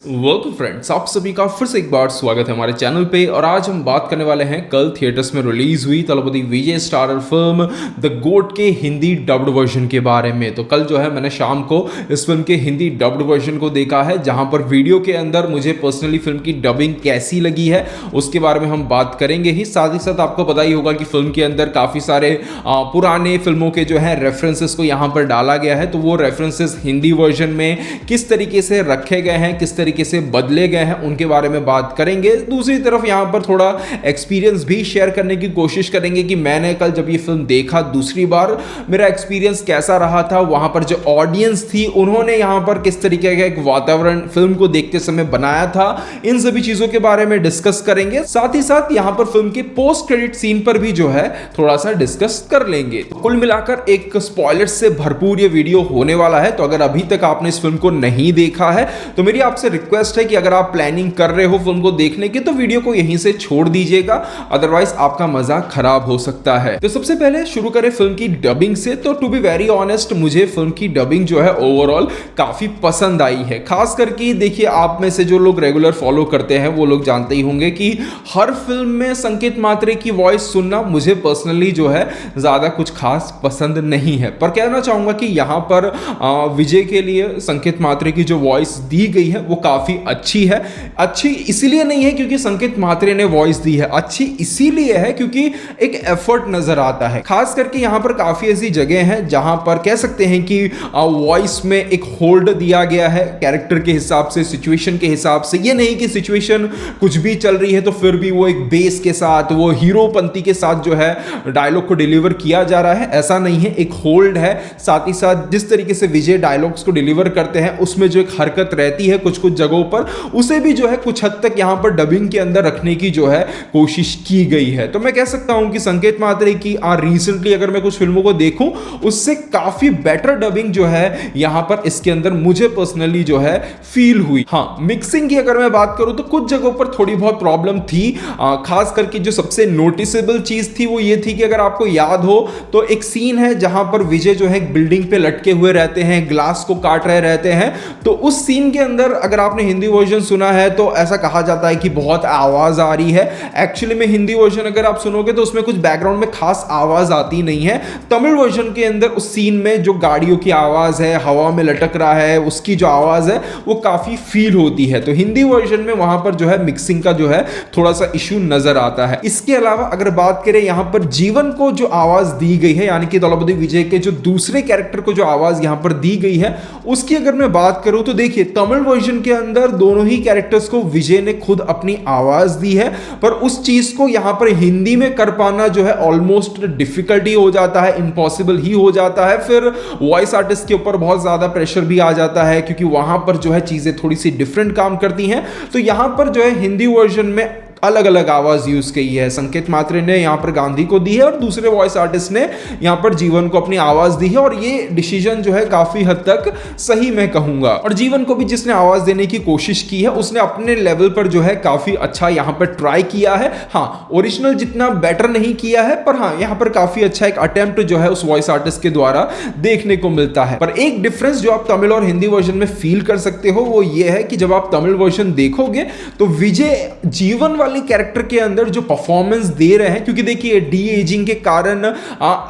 Welcome friends, आप सभी का फिर से एक बार स्वागत है हमारे चैनल पे। और आज हम बात करने वाले हैं कल थिएटर्स में रिलीज हुई तलपति विजय स्टारर फिल्म द गोट के हिंदी डब्ड वर्जन के बारे में। तो कल जो है मैंने शाम को इस फिल्म के हिंदी डब्ड वर्जन को देखा है, जहां पर वीडियो के अंदर मुझे पर्सनली फिल्म की डबिंग कैसी लगी है उसके बारे में हम बात करेंगे ही साथ आपको पता ही होगा कि फिल्म के अंदर काफ़ी सारे पुराने फिल्मों के जो है रेफरेंसेस को यहाँ पर डाला गया है। तो वो रेफरेंसेस हिंदी वर्जन में किस तरीके से रखे गए हैं, किस तरीके से बदले गए हैं, उनके बारे में बात करेंगे। दूसरी तरफ यहां पर थोड़ा एक्सपीरियंस भी शेयर करने की कोशिश करेंगे कि मैंने कल जब ये फिल्म देखा दूसरी बार मेरा एक्सपीरियंस कैसा रहा था, वहां पर जो ऑडियंस थी उन्होंने यहां पर किस तरीके का एक वातावरण फिल्म को देखते समय बनाया था, इन सभी चीजों के बारे में डिस्कस करेंगे। साथ ही साथ यहां पर फिल्म के पोस्ट क्रेडिट सीन पर भी जो है थोड़ा सा डिस्कस कर लेंगे। कुल मिलाकर एक स्पॉयलर्स से भरपूर ये वीडियो होने वाला है। तो अगर अभी तक आपने इस फिल्म को नहीं देखा है तो मेरी आपसे रिक्वेस्ट है कि अगर आप प्लानिंग कर रहे हो फिल्म को देखने की तो वीडियो को यहीं से छोड़ दीजिएगा, अदरवाइज आपका मजा खराब हो सकता है। तो सबसे पहले शुरू करें फिल्म की डबिंग से। तो टू बी वेरी ऑनेस्ट, मुझे फिल्म की डबिंग जो है ओवरऑल काफी पसंद आई है। खास करके देखिए, आप में से जो लोग रेगुलर फॉलो करते हैं वो लोग जानते ही होंगे कि हर फिल्म में संकेत मात्रे की वॉइस सुनना मुझे पर्सनली जो है ज्यादा कुछ खास पसंद नहीं है। पर कहना चाहूंगा कि यहां पर विजय के लिए संकेत मात्रे की जो वॉइस दी गई है वो काफी अच्छी है। अच्छी इसीलिए नहीं है क्योंकि संकेत मात्रे ने वॉइस दी है, अच्छी इसीलिए है क्योंकि एक एफर्ट नजर आता है। खास करके यहां पर काफी ऐसी जगह हैं जहां पर कह सकते हैं कि वॉइस में एक होल्ड दिया गया है कैरेक्टर के हिसाब से, सिचुएशन के हिसाब से। ये नहीं कि सिचुएशन कुछ भी चल रही है तो फिर भी वो एक बेस के साथ, वो हीरोपंती के साथ जो है डायलॉग को डिलीवर किया जा रहा है, ऐसा नहीं है। एक होल्ड है। साथ ही साथ जिस तरीके से विजय डायलॉग्स को डिलीवर करते हैं उसमें जो एक हरकत रहती है कुछ कुछ जगहों पर, उसे भी जो है कुछ हद तक यहां पर डबिंग के अंदर रखने की जो है कोशिश की गई है। तो मैं कह सकता हूं कि संकेत मात्रे की रिसेंटली अगर मैं कुछ फिल्मों को देखूं उससे काफी बेटर डबिंग जो है यहां पर इसके अंदर मुझे पर्सनली जो है फील हुई। हां, मिक्सिंग की अगर मैं बात करूं तो कुछ जगहों पर थोड़ी बहुत प्रॉब्लम थी। खास करके जो सबसे नोटिसेबल चीज थी वो ये थी कि अगर आपको याद हो तो एक सीन है जहां पर विजय जो है बिल्डिंग पे लटके हुए रहते हैं, ग्लास को काट रहे रहते हैं। तो उस सीन के अंदर अगर आपने हिंदी वर्जन सुना है तो ऐसा कहा जाता है कि बहुत आवाज आ रही है। एक्चुअली में हिंदी वर्जन अगर आप सुनोगे तो उसमें कुछ बैकग्राउंड में खास आवाज आती नहीं है। तमिल वर्जन के अंदर उस सीन में जो गाड़ियों की आवाज है, हवा में लटक रहा है, उसकी जो आवाज है वो काफी फील होती है। तो हिंदी वर्जन में वहां पर जो है मिक्सिंग का जो है थोड़ा सा इश्यू नजर आता है। इसके अलावा अगर बात करें यहां पर जीवन को जो आवाज दी गई है, यानी कि दलपति विजय के जो दूसरे कैरेक्टर को जो आवाज यहां पर दी गई है उसकी अगर मैं बात करूं तो देखिए, तमिल वर्जन के अंदर दोनों ही कैरेक्टर्स को विजय ने खुद अपनी आवाज दी है, पर उस चीज को यहां पर हिंदी में कर पाना जो है ऑलमोस्ट डिफिकल्टी हो जाता है, इम्पॉसिबल ही हो जाता है। फिर वॉइस आर्टिस्ट के ऊपर बहुत ज्यादा प्रेशर भी आ जाता है क्योंकि वहां पर जो है चीजें थोड़ी सी डिफरेंट काम करती हैं। तो यहां पर जो है हिंदी वर्जन में अलग अलग आवाज यूज की है। संकेत मात्रे ने यहां पर गांधी को दी है और दूसरे वॉइस आर्टिस्ट ने यहां पर जीवन को अपनी आवाज दी है, और ये डिसीजन जो है काफी हद तक सही मैं कहूंगा। और जीवन को भी जिसने आवाज देने की कोशिश की है उसने अपने लेवल पर जो है काफी अच्छा यहां पर ट्राई किया है। हाँ, ओरिजिनल जितना बेटर नहीं किया है, पर हाँ यहां पर काफी अच्छा एक अटेम्प्ट जो है उस वॉइस आर्टिस्ट के द्वारा देखने को मिलता है। पर एक डिफरेंस जो आप तमिल और हिंदी वर्जन में फील कर सकते हो वो ये है कि जब आप तमिल वर्जन देखोगे तो विजय जीवन कैरेक्टर के अंदर जो परफॉर्मेंस दे रहे हैं, क्योंकि देखिए डी एजिंग के कारण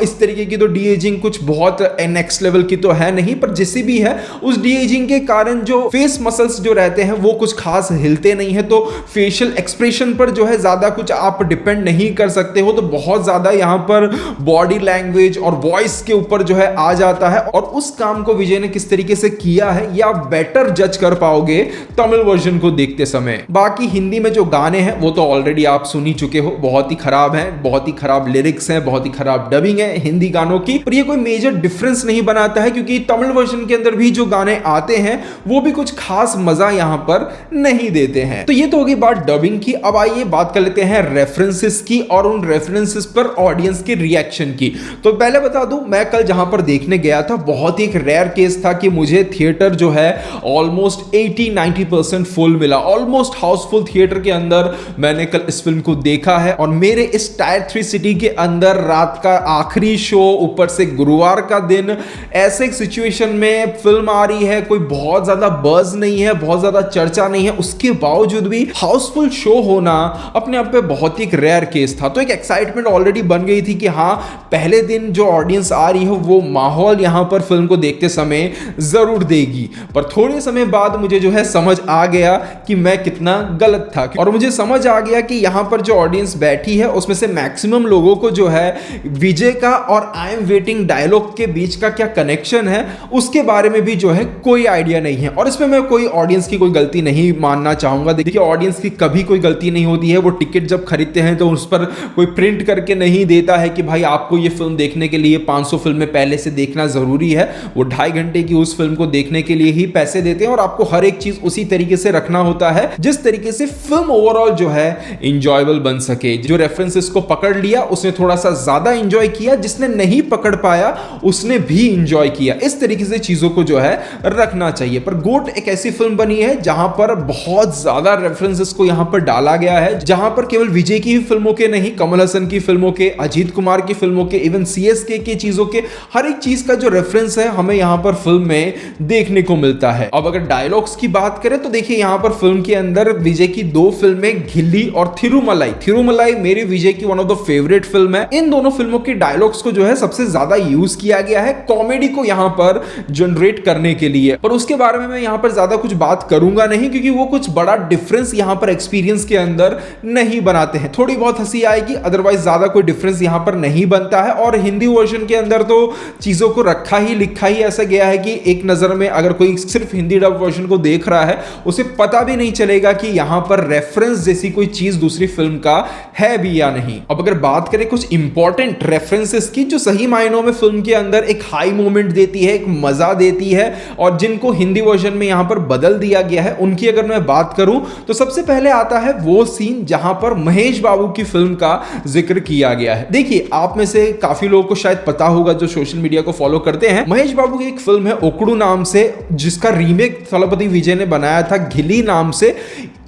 इस तरीके की तो डी एजिंग कुछ बहुत नेक्स्ट लेवल की तो है नहीं, पर जैसी भी है उस डी एजिंग के कारण जो फेस मसल्स जो रहते हैं वो कुछ खास हिलते नहीं है। तो फेशियल एक्सप्रेशन पर जो है ज्यादा कुछ आप डिपेंड नहीं कर सकते हो। तो बहुत ज्यादा यहां पर बॉडी लैंग्वेज और वॉइस के ऊपर जो है आ जाता है, और उस काम को विजय ने किस तरीके से किया है या बेटर जज कर पाओगे तमिल वर्जन को देखते समय। बाकी हिंदी में जो गाने हैं वो तो ऑलरेडी आप सुन ही चुके हो, बहुत ही खराब है, बहुत ही खराब लिरिक्स हैं, बहुत ही खराब डबिंग है हिंदी गानों की। पर ये कोई मेजर डिफरेंस नहीं बनाता है क्योंकि तमिल वर्जन के अंदर भी जो गाने आते हैं वो भी कुछ खास मजा यहां पर नहीं देते हैं। तो ये तो होगी बात डबिंग की। अब आइए बात कर लेते हैं रेफरेंसेस की और उन रेफरेंसेस पर ऑडियंस के रिएक्शन की। तो पहले बता दूं, मैं कल जहां पर देखने गया था बहुत ही एक रेयर केस था कि मुझे थिएटर जो है ऑलमोस्ट 80-90% फुल मिला। ऑलमोस्ट हाउसफुल थिएटर के अंदर मैंने कल इस फिल्म को देखा है और मेरे इस टायर 3 सिटी के अंदर रात का आखिरी शो, ऊपर से गुरुवार का दिन, ऐसे एक सिचुएशन में फिल्म आ रही है, कोई बहुत ज्यादा बज़ नहीं है, बहुत ज्यादा चर्चा नहीं है, उसके बावजूद भी हाउसफुल शो होना अपने आप पे बहुत ही एक रेयर केस था। तो एक एक्साइटमेंट ऑलरेडी बन गई थी कि हाँ, पहले दिन जो ऑडियंस आ रही है वो माहौल यहां पर फिल्म को देखते समय जरूर देगी। पर थोड़े समय बाद मुझे जो है समझ आ गया कि मैं कितना गलत था, और मुझे समझ आ गया कि यहां पर जो ऑडियंस बैठी है उसमें से मैक्सिमम लोगों को जो है विजय का और आई एम वेटिंग डायलॉग के बीच का क्या कनेक्शन है उसके बारे में भी जो है कोई आइडिया नहीं है। और इसमें मैं कोई ऑडियंस की कोई गलती नहीं मानना चाहूंगा। देखिए, ऑडियंस की कभी कोई गलती नहीं होती है। वो टिकट जब खरीदते हैं तो उस पर कोई प्रिंट करके नहीं देता है कि भाई आपको ये फिल्म देखने के लिए 500 फिल्में पहले से देखना जरूरी है। वो 2.5 घंटे की उस फिल्म को देखने के लिए ही पैसे देते हैं और आपको हर एक चीज उसी तरीके से रखना होता है जिस तरीके से फिल्म ओवरऑल जो है इंजॉयबल बन सके। जो रेफरेंसेस को पकड़ लिया उसने थोड़ा सा ज्यादा इंजॉय किया, जिसने नहीं पकड़ पाया उसने भी इंजॉय किया। इस तरीके से चीजों को जो है रखना चाहिए। पर गोट एक ऐसी फिल्म बनी है जहां पर बहुत ज्यादा रेफरेंसेस को यहां पर डाला गया है, जहां पर केवल विजय की ही फिल्मों के नहीं, कमल हसन की फिल्मों के, अजीत कुमार की फिल्मों के, इवन सीएसके की चीजों के, हर एक चीज का जो रेफरेंस है हमें यहां पर फिल्म में देखने को मिलता है। अब अगर डायलॉग्स की बात करें तो देखिए, यहां पर फिल्म के अंदर विजय की 2 फिल्में घिल्ली और थिरुमलाई मेरी विजय की one of the favourite film है। इन दोनों फिल्मों के डायलॉग्स को जो है सबसे ज्यादा यूज किया गया है कॉमेडी को यहां पर जनरेट करने के लिए। पर उसके बारे में मैं यहां पर ज्यादा कुछ बात करूंगा नहीं, क्योंकि वो कुछ बड़ा डिफरेंस यहां पर एक्सपीरियंस के अंदर नहीं बनाते हैं। थोड़ी बहुत हंसी आएगी, अदरवाइज ज्यादा कोई डिफरेंस यहां पर नहीं बनता है। और हिंदी वर्जन के अंदर तो चीजों को रखा ही लिखा ही ऐसा गया है कि एक नजर में अगर कोई सिर्फ हिंदी डब वर्जन को देख रहा है उसे पता भी नहीं चलेगा कि यहां पर रेफरेंस जैसी कोई चीज दूसरी फिल्म का है भी या नहीं। अब अगर बात करें कुछ इंपॉर्टेंट रेफरेंसेस की जो सही मायनों में फिल्म के अंदर एक हाई मोमेंट देती है, एक मजा देती है, और जिनको हिंदी वर्जन में यहां पर बदल दिया गया है, उनकी अगर मैं बात करूं तो सबसे पहले आता है वो सीन जहां पर महेश बाबू की फिल्म का जिक्र किया गया है। देखिए, आप में से काफी लोगों को शायद पता होगा जो सोशल मीडिया को फॉलो करते हैं, महेश बाबू की एक फिल्म है ओकड़ू नाम से, जिसका रीमेक थलपति विजय ने बनाया था घिली नाम से।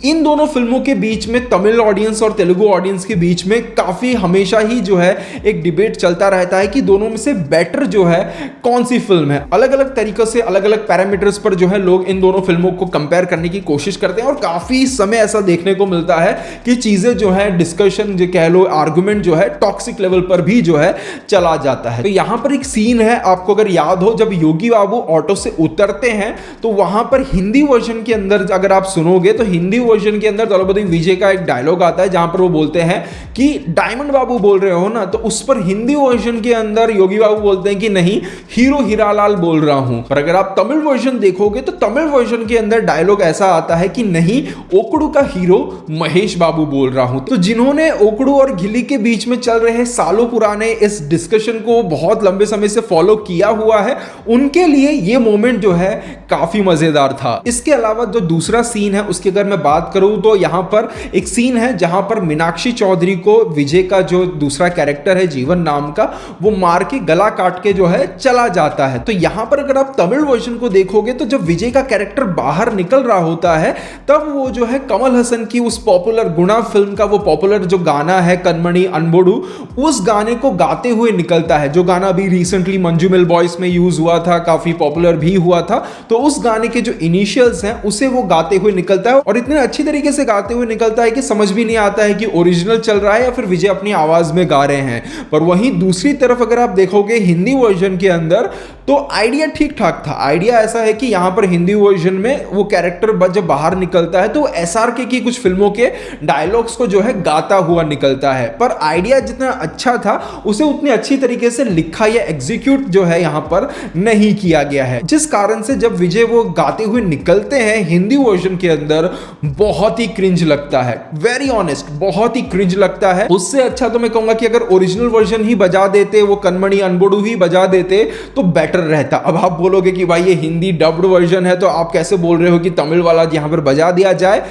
इन दोनों फिल्मों के बीच में तमिल ऑडियंस और तेलुगु ऑडियंस के बीच में काफी हमेशा ही जो है एक डिबेट चलता रहता है कि दोनों में से बेटर जो है कौन सी फिल्म है। अलग अलग तरीकों से, अलग अलग पैरामीटर्स पर जो है लोग इन दोनों फिल्मों को कंपेयर करने की कोशिश करते हैं, और काफी समय ऐसा देखने को मिलता है कि चीजें जो है डिस्कशन जो कह लो, आर्गुमेंट जो है टॉक्सिक लेवल पर भी जो है चला जाता है। तो यहां पर एक सीन है, आपको अगर याद हो, जब योगी बाबू ऑटो से उतरते हैं तो वहां पर हिंदी वर्जन के अंदर अगर आप सुनोगे तो हिंदी वर्जन के अंदर दलपति विजय का एक डायलॉग आता है जहां पर वो बोलते हैं कि डायमंड बाबू बोल रहे हो ना, तो उस पर हिंदी वर्जन के अंदर योगी बाबू बोलते हैं कि नहीं, हीरो हीरालाल बोल रहा हूं। पर अगर आप तमिल वर्जन देखोगे तो तमिल वर्जन के अंदर डायलॉग ऐसा आता है कि नहीं, ओकड़ू का हीरो महेश बाबू बोल रहा हूं। तो जिन्होंने ओकड़ू और घिल्ली के बीच में चल रहे सालों पुराने इस डिस्कशन को बहुत लंबे समय से फॉलो किया हुआ है, उनके लिए यह मोमेंट जो है काफी मजेदार था। इसके अलावा जो दूसरा सीन है उसकी अगर मैं बात करूं तो यहां पर एक सीन है जहां पर मीनाक्षी चौधरी को विजय का जो दूसरा कैरेक्टर है जीवन नाम का, वो मार के गला काट के जो है चला जाता है। तो यहां पर अगर आप तमिल वर्जन को देखोगे तो जब विजय का कैरेक्टर बाहर निकल रहा होता है तब वो जो है कमल हसन की उस पॉपुलर गुणा फिल्म का वो पॉपुलर जो गाना है कनमणि अनबोडू, उस गाने को गाते हुए निकलता है, जो गाना अभी रिसेंटली मंजूमेल बॉयज में यूज हुआ था, काफी पॉपुलर भी हुआ था। तो उस गाने के जो इनिशियल्स हैं उसे वो गाते हुए निकलता है, और इतने अच्छी तरीके से गाते हुए निकलता है कि समझ भी नहीं आता है कि ओरिजिनल चल रहा है या फिर विजय अपनी आवाज में गा रहे हैं। पर वहीं दूसरी तरफ अगर आप देखोगे हिंदी वर्जन के अंदर तो आइडिया ठीक ठाक था। आइडिया ऐसा है कि यहां पर हिंदी वर्जन में वो कैरेक्टर जब बाहर निकलता है तो एसआरके की कुछ फिल्मों के डायलॉग्स को जो है गाता हुआ निकलता है, पर आइडिया जितना अच्छा था उसे उतनी अच्छी तरीके से लिखा या एग्जीक्यूट जो है यहां पर नहीं किया गया है, जिस कारण से जब विजय वो गाते हुए निकलते हैं हिंदी वर्जन के अंदर बहुत ही क्रिंज लगता है। वेरी ऑनेस्ट, बहुत ही क्रिंज लगता है। उससे अच्छा तो मैं कहूंगा कि अगर ओरिजिनल वर्जन ही बजा देते, वो कनमणि अनबोडू ही बजा देते तो बेटर रहता। अब आप बोलोगे कि भाई ये हिंदी डब्ड वर्जन है तो आप कैसे बोल रहे हो कि तमिल वाला यहां पर बजा दिया जाए।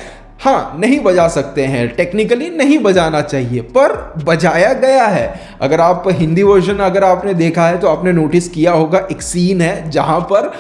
हाँ, नहीं बजा सकते हैं, टेक्निकली नहीं बजाना चाहिए, पर बजाया गया है। अगर आप हिंदी वर्जन अगर आपने देखा है तो आपने नोटिस किया होगा, एक सीन है जहां पर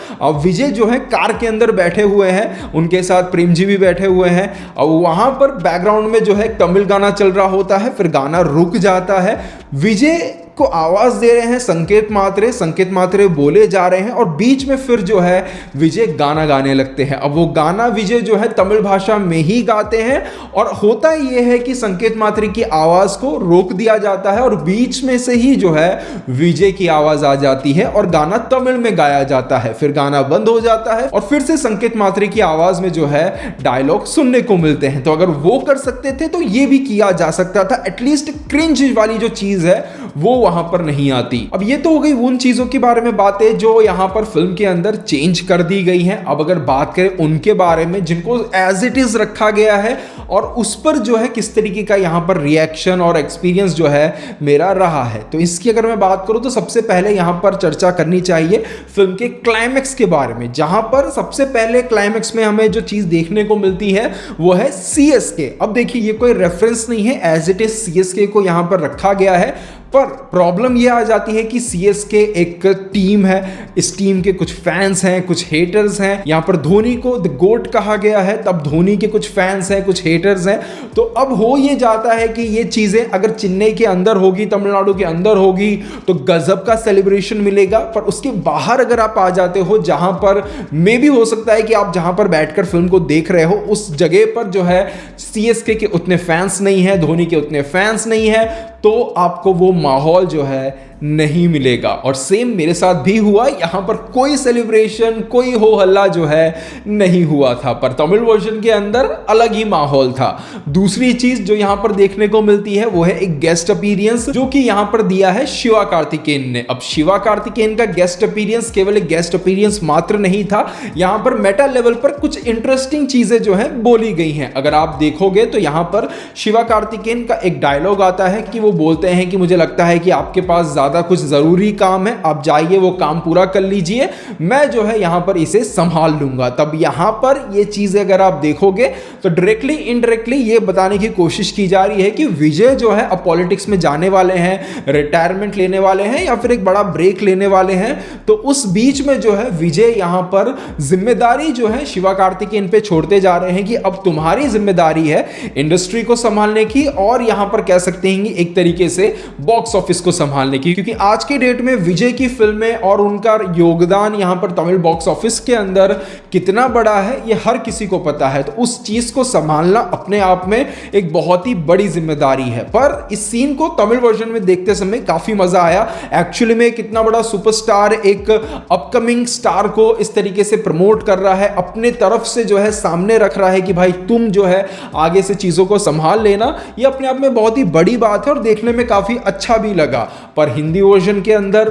विजय जो है कार के अंदर बैठे हुए हैं, उनके साथ प्रेम जी भी बैठे हुए हैं, और वहां पर बैकग्राउंड में जो है तमिल गाना चल रहा होता है, फिर गाना रुक जाता है, विजय को आवाज दे रहे हैं, संकेत मात्रे बोले जा रहे हैं, और बीच में फिर जो है विजय गाना गाने लगते हैं। अब वो गाना विजय जो है तमिल भाषा में ही गाते हैं, और होता ये है कि संकेत मात्रे की आवाज को रोक दिया जाता है और बीच में से ही जो है विजय की आवाज आ जाती है और गाना तमिल में गाया जाता है। फिर गाना बंद हो जाता है और फिर से संकेत मात्रे की आवाज में जो है डायलॉग सुनने को मिलते हैं। तो अगर वो कर सकते थे तो ये भी किया जा सकता था, एटलीस्ट क्रिंज वाली जो चीज है वो वहां पर नहीं आती। अब ये तो हो गई उन चीजों के बारे में बातें जो यहां पर फिल्म के अंदर चेंज कर दी गई हैं। अब अगर बात करें उनके बारे में जिनको एज इट इज रखा गया है और उस पर जो है किस तरीके का यहां पर रिएक्शन और एक्सपीरियंस जो है मेरा रहा है, तो इसकी अगर मैं बात करूं तो सबसे पहले यहां पर चर्चा करनी चाहिए फिल्म के क्लाइमैक्स के बारे में, जहां पर सबसे पहले क्लाइमैक्स में हमें जो चीज देखने को मिलती है वो है सीएसके। अब देखिए ये कोई रेफरेंस नहीं है, एज इट इज सीएसके को यहां पर रखा गया है, पर प्रॉब्लम यह आ जाती है कि सीएसके एक टीम है, इस टीम के कुछ फैंस हैं, कुछ हेटर्स हैं। यहां पर धोनी को द गोट कहा गया है, तब धोनी के कुछ फैंस हैं, कुछ हेटर्स हैं। तो अब हो ये जाता है कि ये चीजें अगर चेन्नई के अंदर होगी, तमिलनाडु के अंदर होगी तो गजब का सेलिब्रेशन मिलेगा, पर उसके बाहर अगर आप आ जाते हो जहां पर मे भी हो सकता है कि आप जहां पर बैठकर फिल्म को देख रहे हो उस जगह पर जो है सीएसके के उतने फैंस नहीं है, धोनी के उतने फैंस नहीं है, तो आपको वो माहौल जो है नहीं मिलेगा। और सेम मेरे साथ भी हुआ, यहां पर कोई सेलिब्रेशन, कोई हो हल्ला जो है नहीं हुआ था, पर तमिल वर्जन के अंदर अलग ही माहौल था। दूसरी चीज जो यहां पर देखने को मिलती है वो है एक गेस्ट अपीयरेंस जो कि यहां पर दिया है शिवा कार्तिकेयन ने। अब शिवा कार्तिकेयन का गेस्ट अपीयरेंस केवल एक गेस्ट अपीयरेंस मात्र नहीं था, यहां पर मेटा लेवल पर कुछ इंटरेस्टिंग चीजें जो है बोली गई हैं। अगर आप देखोगे तो यहां पर शिवा कार्तिकेयन का एक डायलॉग आता है कि वो बोलते हैं कि मुझे लगता है कि आपके पास ज्यादा कुछ जरूरी काम है, आप जाइए वो काम पूरा कर लीजिए, मैं जो है यहां पर इसे संभाल लूंगा। तब यहां पर ये चीजें अगर आप देखोगे तो डायरेक्टली इनडायरेक्टली ये बताने की कोशिश की जा रही है कि विजय जो है अब पॉलिटिक्स में जाने वाले हैं, रिटायरमेंट लेने वाले हैं या फिर एक बड़ा ब्रेक लेने वाले हैं। तो उस बीच में जो है विजय यहां पर जिम्मेदारी जो है शिवा कार्तिकेयन पे छोड़ते जा रहे हैं कि अब तुम्हारी जिम्मेदारी है इंडस्ट्री को संभालने की और यहां पर कह सकते हैं एक तरीके से बॉक्स ऑफिस को संभालने की, क्योंकि आज के डेट में विजय की फिल्में और उनका योगदान यहां पर तमिल बॉक्स ऑफिस के अंदर कितना बड़ा है ये हर किसी को पता है। तो उस चीज को संभालना अपने आप में एक बहुत ही बड़ी जिम्मेदारी है। पर इस सीन को तमिल वर्जन में देखते समय काफी मजा आया। एक्चुअली में कितना बड़ा सुपरस्टार एक अपकमिंग स्टार को इस तरीके से प्रमोट कर रहा है, अपने तरफ से जो है सामने रख रहा है कि भाई तुम जो है आगे से चीजों को संभाल लेना, ये अपने आप में बहुत ही बड़ी बात है और देखने में काफी अच्छा भी लगा। पर हिंदी वर्जन के अंदर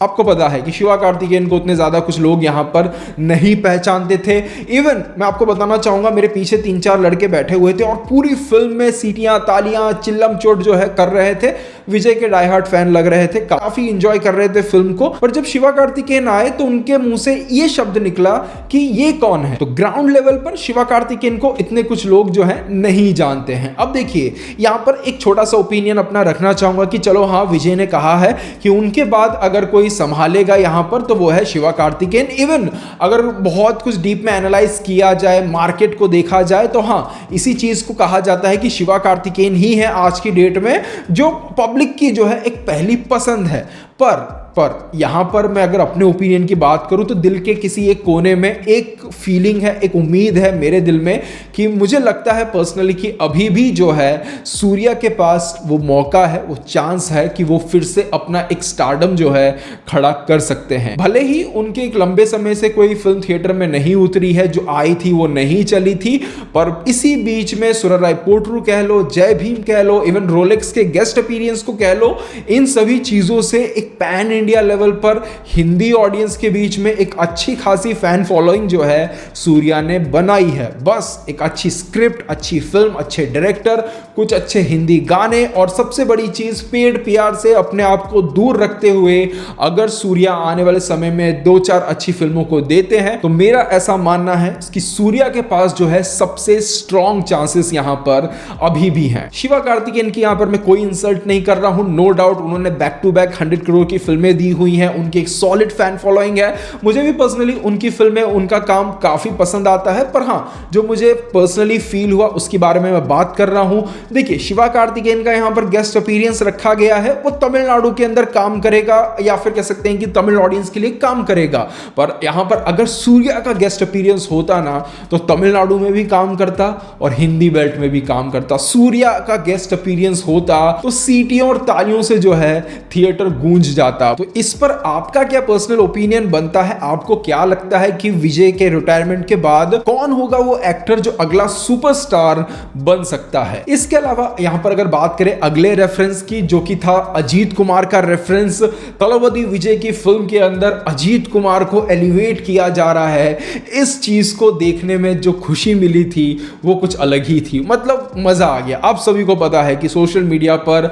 आपको पता है कि शिवा कार्तिकेयन को उतने ज्यादा कुछ लोग यहां पर नहीं पहचानते थे। इवन मैं आपको बताना चाहूंगा, मेरे पीछे 3-4 लड़के बैठे हुए थे और पूरी फिल्म में सीटियां, तालियां, चिल्लम चोट जो है कर रहे थे, विजय के डाई हार्ट फैन लग रहे थे, काफी इंजॉय कर रहे थे फिल्म को। पर जब शिवा कार्तिकेयन आए तो उनके मुंह से ये शब्द निकला कि ये कौन है। तो ग्राउंड लेवल पर शिवा कार्तिकेयन को इतने कुछ लोग जो है नहीं जानते हैं। अब देखिए यहां पर एक छोटा सा ओपिनियन अपना रखना चाहूंगा कि चलो हाँ, विजय ने कहा है कि उनके बाद अगर कोई संभालेगा यहां पर तो वो है शिवा कार्तिकेयन। इवन अगर बहुत कुछ डीप में एनालाइज किया जाए, मार्केट को देखा जाए तो हाँ, इसी चीज को कहा जाता है कि शिवा कार्तिकेयन ही है आज की डेट में जो पब्लिक की जो है एक पहली पसंद है। पर यहां पर मैं अगर अपने ओपिनियन की बात करूं तो दिल के किसी एक कोने में एक फीलिंग है, एक उम्मीद है मेरे दिल में कि मुझे लगता है पर्सनली कि अभी भी जो है सूर्या के पास वो मौका है, वो चांस है कि वो फिर से अपना एक स्टारडम जो है खड़ा कर सकते हैं। भले ही उनके एक लंबे समय से कोई फिल्म थिएटर में नहीं उतरी है, जो आई थी वो नहीं चली थी, पर इसी बीच में सुरराय पोट्रू कह लो, जय भीम कह लो, इवन रोलेक्स के गेस्ट अपीयरेंस को कह लो, इन सभी चीजों से एक पैन इंडिया लेवल पर हिंदी ऑडियंस के बीच में एक अच्छी खासी फैन फॉलोइंग जो है सूर्या ने बनाई है। बस एक अच्छी स्क्रिप्ट, अच्छी फिल्म, अच्छे डायरेक्टर, कुछ अच्छे हिंदी गाने और सबसे बड़ी चीज पेड पीआर से अपने आप को दूर रखते हुए अगर सूर्या आने वाले समय में 2-4 अच्छी फिल्मों को देते हैं तो मेरा ऐसा मानना है कि सूर्या के पास जो है सबसे स्ट्रॉन्ग चांसेस यहां पर अभी भी हैं। शिवा कार्तिकेयन की यहां पर मैं कोई इंसल्ट नहीं कर रहा हूं, नो डाउट उन्होंने बैक टू बैक 100 करोड़ की फिल्में दी हुई हैं, उनकी एक सॉलिड फैन फॉलोइंग है। मुझे भी पर्सनली उनकी फिल्में, उनका काम काफी पसंद आता है। पर हां, जो मुझे पर्सनली फील हुआ उसके बारे में मैं बात कर रहा हूं। देखिए, शिवा कार्तिकेयन का यहां पर गेस्ट अपीयरेंस रखा गया है, वो तमिलनाडु के अंदर काम करेगा या फिर कह सकते हैं कि तमिल ऑडियंस के लिए काम करेगा। पर यहां पर अगर सूर्या का गेस्ट अपीयरेंस होता ना तो तमिलनाडु में भी काम करता और हिंदी बेल्ट में भी काम करता। सूर्या का गेस्ट अपीयरेंस होता तो सीटियों और तालियों से जो है थिएटर गूंज जाता। तो इस पर आपका क्या पर्सनल ओपिनियन बनता है? आपको क्या लगता है कि विजय के रिटायरमेंट के बाद कौन होगा वो एक्टर जो अगला सुपरस्टार बन सकता है? इसके अलावा यहां पर अगर बात करें अगले रेफरेंस की, जो कि था अजीत कुमार का रेफरेंस, तलपति विजय की फिल्म के अंदर अजीत कुमार को एलिवेट किया जा रहा है। इस चीज को देखने में जो खुशी मिली थी वो कुछ अलग ही थी, मतलब मजा आ गया। आप सभी को पता है कि सोशल मीडिया पर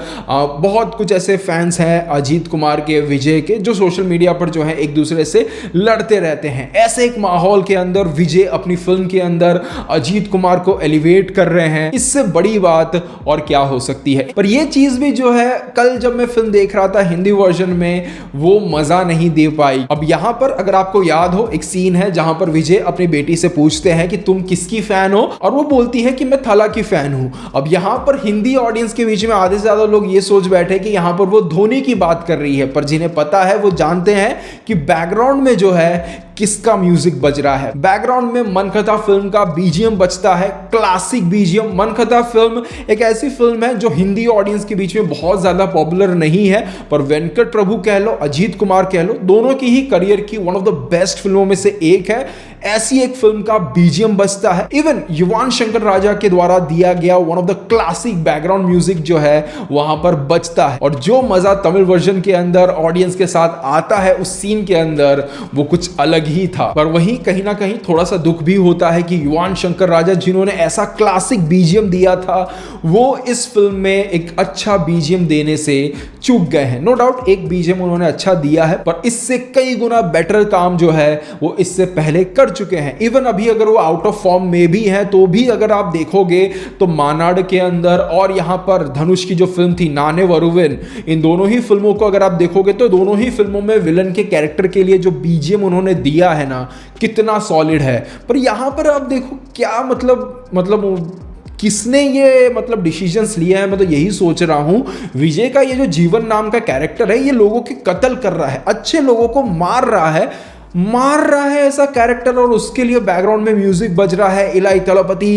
बहुत कुछ ऐसे फैंस हैं अजीत कुमार के, विजय के, जो सोशल मीडिया पर जो है एक दूसरे से लड़ते रहते हैं। ऐसे एक माहौल के अंदर विजय अपनी फिल्म के अंदर अजीत कुमार को एलिवेट कर रहे हैं, इससे बड़ी बात और क्या हो सकती है? पर यह चीज भी जो है कल जब मैं फिल्म देख रहा था हिंदी वर्जन में वो मजा नहीं दे पाई। अब यहां पर अगर आपको याद हो, एक सीन है जहां पर विजय अपनी बेटी से पूछते हैं कि तुम किसकी फैन हो, और वो बोलती है कि मैं थला की फैन हूं। अब यहां पर हिंदी ऑडियंस के बीच में आधे से ज्यादा लोग ये सोच बैठे कि यहां पर वो धोनी की बात कर रही है, पर जिन्हें पता है वो जानते हैं कि बैकग्राउंड में जो है किसका म्यूजिक बज रहा है। बैकग्राउंड में मनकथा फिल्म का बीजीएम बजता है, क्लासिक बीजीएम। मनकथा फिल्म एक ऐसी फिल्म है जो हिंदी ऑडियंस के बीच में बहुत ज्यादा पॉपुलर नहीं है, पर वेंकट प्रभु कह लो, अजीत कुमार कह लो, दोनों की ही करियर की वन ऑफ द बेस्ट फिल्मों में से एक है। ऐसी एक फिल्म का बीजीएम बजता है। इवन युवान शंकर राजा के द्वारा दिया गया one of the classic background music जो है वहां पर बजता है, और जो मजा तमिल वर्जन के अंदर ऑडियंस के साथ आता है उस सीन के अंदर वो कुछ अलग ही था। पर वहीं कहीं ना कहीं थोड़ा सा दुख भी होता है कि युवान शंकर राजा जिन्होंने ऐसा क्लासिक बीजीएम दिया था वो इस फिल्म में एक अच्छा बीजीएम देने से चूक गए हैं। नो डाउट एक बीजीएम उन्होंने अच्छा दिया है, पर इससे कई गुना बेटर काम जो है वो इससे पहले कर चुके हैं। इवन अभी अगर वो आउट ऑफ फॉर्म में भी है तो भी अगर आप देखोगे तो मानाड के अंदर और यहां पर धनुष की जो फिल्म थी नाने वरुवेन, इन दोनों ही फिल्मों को अगर आप देखोगे तो दोनों ही फिल्मों में विलन के कैरेक्टर के लिए जो बीजीएम उन्होंने दिया है ना, कितना सॉलिड है। पर यहां पर आप देखो क्या मतलब किसने ये मतलब डिसीजंस लिया है? मैं तो यही सोच रहा हूं, विजय का ये जो जीवन नाम का कैरेक्टर है ये लोगों के कत्ल कर रहा है, अच्छे लोगों को मार रहा है ऐसा कैरेक्टर, और उसके लिए बैकग्राउंड में म्यूजिक बज रहा है Ilaiya Thalapathy,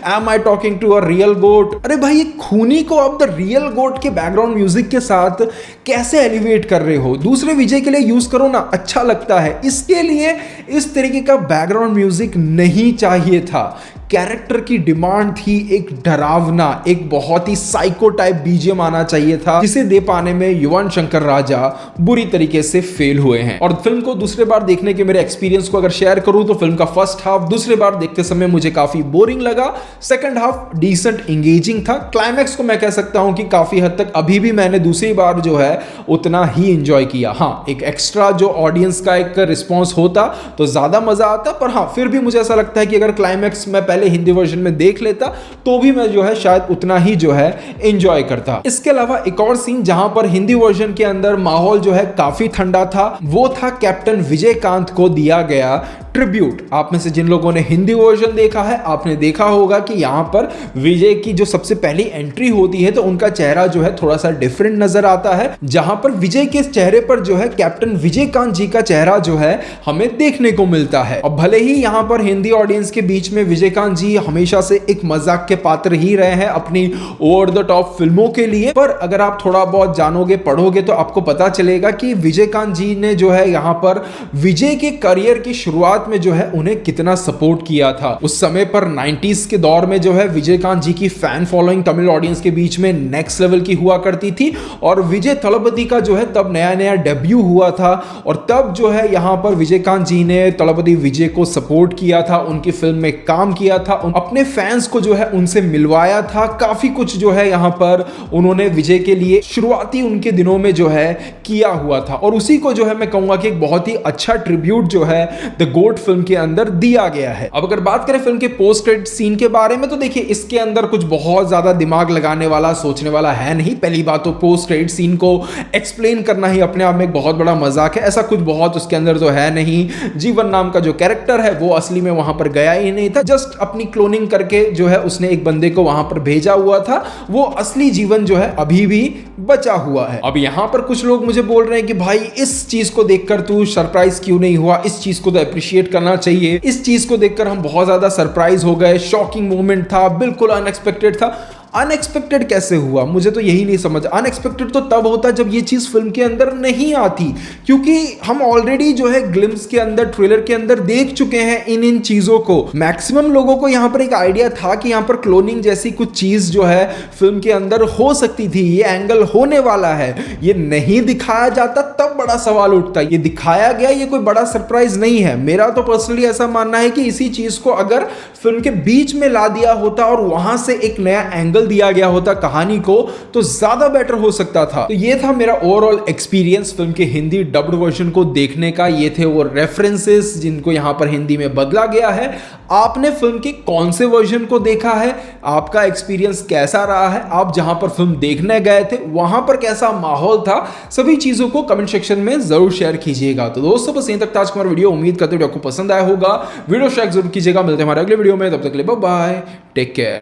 am I talking to a real goat. अरे भाई, ये खूनी को आप द रियल गोट के बैकग्राउंड म्यूजिक के साथ कैसे एलिवेट कर रहे हो? दूसरे विजय के लिए यूज करो ना, अच्छा लगता है। इसके लिए इस तरीके का बैकग्राउंड म्यूजिक नहीं चाहिए था। कैरेक्टर की डिमांड थी एक डरावना, एक बहुत ही साइको टाइप बीजीएम आना चाहिए था, जिसे दे पाने में युवान शंकर राजा बुरी तरीके से फेल हुए हैं। और फिल्म को दूसरे बार देखने के मेरे एक्सपीरियंस को अगर शेयर करूं तो फिल्म का फर्स्ट हाफ दूसरे बार देखते समय मुझे काफी बोरिंग लगा, सेकंड हाफ डिसेंट एंगेजिंग था। क्लाइमैक्स को मैं कह सकता हूं कि काफी हद तक अभी भी मैंने दूसरी बार जो है उतना ही एंजॉय किया। हाँ, एक एक्स्ट्रा जो ऑडियंस का एक रिस्पॉन्स होता तो ज्यादा मजा आता, पर हाँ फिर भी मुझे ऐसा लगता है कि अगर क्लाइमैक्स मैं पहले हिंदी वर्जन में देख लेता तो भी मैं जो है शायद उतना ही जो है एंजॉय करता। इसके अलावा एक और सीन जहां पर हिंदी वर्जन के अंदर माहौल जो है काफी ठंडा था, वो था कैप्टन विजयकांत को दिया गया ट्रिब्यूट। आप में से जिन लोगों ने हिंदी वर्जन देखा है आपने देखा होगा कि यहां पर विजय की जो सबसे पहली एंट्री होती है तो उनका चेहरा जो है थोड़ा सा डिफरेंट नजर आता है, जहां पर विजय के चेहरे पर जो है कैप्टन विजयकांत जी का चेहरा जो है हमें देखने को मिलता है। और भले ही यहां पर हिंदी ऑडियंस के बीच में विजयकांत जी हमेशा से एक मजाक के पात्र ही रहे हैं अपनी ओवर द टॉप फिल्मों के लिए, पर अगर आप थोड़ा बहुत जानोगे पढ़ोगे तो आपको पता चलेगा कि विजयकांत जी ने जो है यहां पर विजय के करियर की शुरुआत शुरुआत में जो है उन्हें कितना सपोर्ट किया था। उस समय पर 90s के दौर में जो है विजयकांत जी की फैन फॉलोइंग तमिल ऑडियंस के बीच में नेक्स्ट लेवल की हुआ करती थी और विजय थलपति का जो है तब नया नया डेब्यू हुआ था और तब जो है यहाँ पर विजयकांत जी ने तलपति विजय को सपोर्ट किया था, उनकी फिल्म में काम किया था, अपने फैंस को जो है उनसे मिलवाया था, काफी कुछ जो है यहाँ पर उन्होंने विजय के लिए शुरुआती उनके दिनों में जो है किया हुआ था और उसी को जो है मैं कहूंगा कि एक बहुत ही अच्छा ट्रिब्यूट जो है द गोट फिल्म के अंदर दिया गया है। अब अगर बात करें फिल्म के पोस्ट क्रेडिट सीन के बारे में तो देखिए इसके अंदर कुछ बहुत ज्यादा दिमाग लगाने वाला सोचने वाला है नहीं। पहली बात तो पोस्ट क्रेडिट सीन को एक्सप्लेन करना ही अपने आप में एक बहुत बड़ा मजाक है, ऐसा कुछ बहुत उसके अंदर तो है नहीं। जीवन नाम का जो कैरेक्टर है वो असली में वहां पर गया ही नहीं था, जस्ट अपनी क्लोनिंग करके जो है उसने एक बंदे को वहां पर भेजा हुआ था, वो असली जीवन जो है अभी भी बचा हुआ है। अब यहां पर कुछ लोग मुझे बोल रहे हैं कि भाई इस चीज को देखकर तू सरप्राइज क्यों नहीं हुआ, इस चीज को तो अप्रिशिएट करना चाहिए, इस चीज को देखकर हम बहुत ज्यादा सरप्राइज हो गए, शॉकिंग मोमेंट था, बिल्कुल अनएक्सपेक्टेड था। अनएक्सपेक्टेड कैसे हुआ, मुझे तो यही नहीं समझ। अनएक्सपेक्टेड तो तब होता जब ये चीज फिल्म के अंदर नहीं आती, क्योंकि हम ऑलरेडी जो है ग्लिम्स के अंदर ट्रेलर के अंदर देख चुके हैं इन चीजों को। मैक्सिमम लोगों को यहां पर एक आइडिया था कि यहां पर क्लोनिंग जैसी कुछ चीज जो है फिल्म के अंदर हो सकती थी, ये एंगल होने वाला है। ये नहीं दिखाया जाता तब बड़ा सवाल उठता, ये दिखाया गया, ये कोई बड़ा सरप्राइज नहीं है। मेरा तो पर्सनली ऐसा मानना है कि इसी चीज को अगर फिल्म के बीच में ला दिया होता और वहां से एक नया एंगल दिया गया होता कहानी को तो ज्यादा बेटर हो सकता था। तो ये था मेरा ओवरऑल एक्सपीरियंस फिल्म के हिंदी डब्ड वर्जन को देखने का। ये थे वो रेफरेंसेस जिनको यहां पर हिंदी में बदला गया है। आपने फिल्म के कौन से वर्जन को देखा है, आपका एक्सपीरियंस कैसा रहा है, आप जहां पर फिल्म देखने गए थे वहां पर कैसा माहौल था, सभी चीजों को कमेंट सेक्शन में जरूर शेयर कीजिएगा। तो दोस्तों बस यहीं तक था आज का हमारा वीडियो, उम्मीद करते वीडियो आपको पसंद आया होगा। वीडियो शेयर जरूर कीजिएगा, मिलते हैं हमारे अगले वीडियो में, तब तक के लिए बाय बाय, टेक केयर।